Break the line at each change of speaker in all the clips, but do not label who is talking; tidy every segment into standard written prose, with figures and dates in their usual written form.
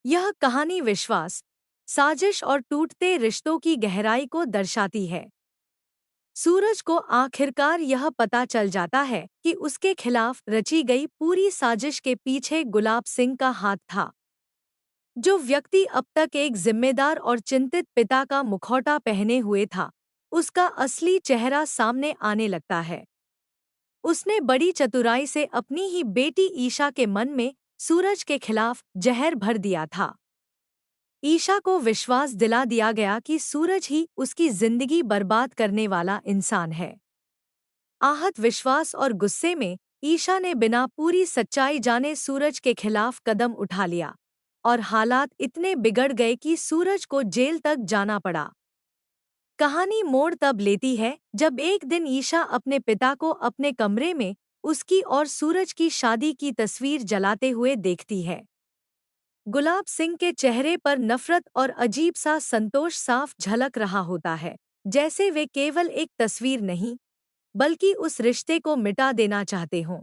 यह कहानी विश्वास, साजिश और टूटते रिश्तों की गहराई को दर्शाती है। सूरज को आखिरकार यह पता चल जाता है कि उसके खिलाफ रची गई पूरी साजिश के पीछे गुलाब सिंह का हाथ था। जो व्यक्ति अब तक एक जिम्मेदार और चिंतित पिता का मुखौटा पहने हुए था, उसका असली चेहरा सामने आने लगता है। उसने बड़ी चतुराई से अपनी ही बेटी ईशा के मन में सूरज के खिलाफ जहर भर दिया था। ईशा को विश्वास दिला दिया गया कि सूरज ही उसकी जिंदगी बर्बाद करने वाला इंसान है। आहत विश्वास और गुस्से में ईशा ने बिना पूरी सच्चाई जाने सूरज के खिलाफ कदम उठा लिया और हालात इतने बिगड़ गए कि सूरज को जेल तक जाना पड़ा। कहानी मोड़ तब लेती है जब एक दिन ईशा अपने पिता को अपने कमरे में उसकी और सूरज की शादी की तस्वीर जलाते हुए देखती है। गुलाब सिंह के चेहरे पर नफरत और अजीब सा संतोष साफ झलक रहा होता है, जैसे वे केवल एक तस्वीर नहीं बल्कि उस रिश्ते को मिटा देना चाहते हों।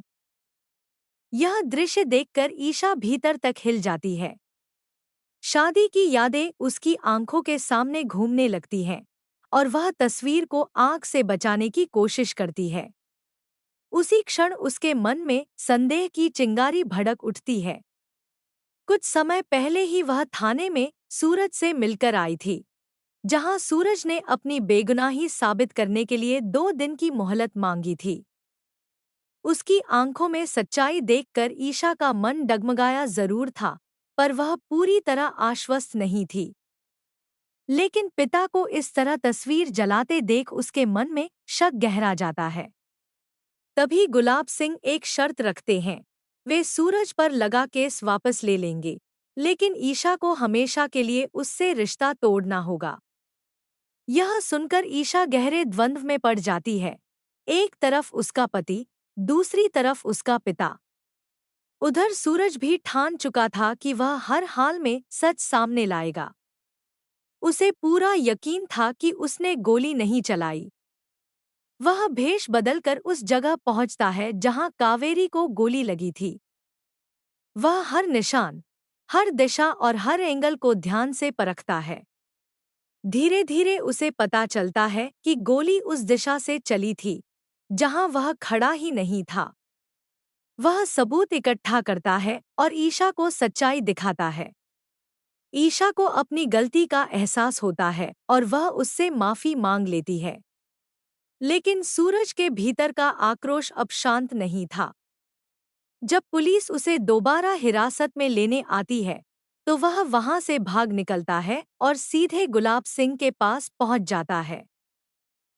यह दृश्य देखकर ईशा भीतर तक हिल जाती है। शादी की यादें उसकी आंखों के सामने घूमने लगती हैं और वह तस्वीर को आग से बचाने की कोशिश करती है। उसी क्षण उसके मन में संदेह की चिंगारी भड़क उठती है। कुछ समय पहले ही वह थाने में सूरज से मिलकर आई थी, जहां सूरज ने अपनी बेगुनाही साबित करने के लिए 2 दिन की मोहलत मांगी थी। उसकी आंखों में सच्चाई देखकर ईशा का मन डगमगाया जरूर था, पर वह पूरी तरह आश्वस्त नहीं थी। लेकिन पिता को इस तरह तस्वीर जलाते देख उसके मन में शक गहरा जाता है। तभी गुलाब सिंह एक शर्त रखते हैं। वे सूरज पर लगा केस वापस ले लेंगे, लेकिन ईशा को हमेशा के लिए उससे रिश्ता तोड़ना होगा। यह सुनकर ईशा गहरे द्वंद्व में पड़ जाती है। एक तरफ उसका पति, दूसरी तरफ उसका पिता। उधर सूरज भी ठान चुका था कि वह हर हाल में सच सामने लाएगा। उसे पूरा यकीन था कि उसने गोली नहीं चलाई। वह भेष बदलकर उस जगह पहुंचता है जहां कावेरी को गोली लगी थी। वह हर निशान, हर दिशा और हर एंगल को ध्यान से परखता है। धीरे धीरे उसे पता चलता है कि गोली उस दिशा से चली थी जहां वह खड़ा ही नहीं था। वह सबूत इकट्ठा करता है और ईशा को सच्चाई दिखाता है। ईशा को अपनी गलती का एहसास होता है और वह उससे माफी मांग लेती है। लेकिन सूरज के भीतर का आक्रोश अब शांत नहीं था। जब पुलिस उसे दोबारा हिरासत में लेने आती है, तो वह वहां से भाग निकलता है और सीधे गुलाब सिंह के पास पहुंच जाता है।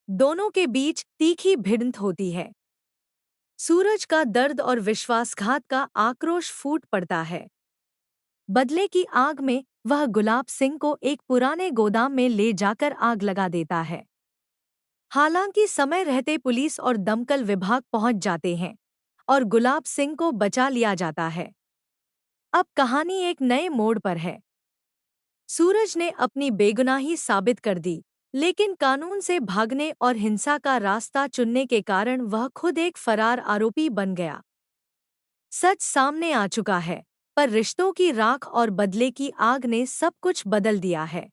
दोनों के बीच तीखी भिड़ंत होती है। सूरज का दर्द और विश्वासघात का आक्रोश फूट पड़ता है। बदले की आग में वह गुलाब सिंह को एक पुराने गोदाम में ले जाकर आग लगा देता है। हालांकि समय रहते पुलिस और दमकल विभाग पहुंच जाते हैं और गुलाब सिंह को बचा लिया जाता है। अब कहानी एक नए मोड़ पर है। सूरज ने अपनी बेगुनाही साबित कर दी, लेकिन कानून से भागने और हिंसा का रास्ता चुनने के कारण वह खुद एक फरार आरोपी बन गया। सच सामने आ चुका है, पर रिश्तों की राख और बदले की आग ने सब कुछ बदल दिया है।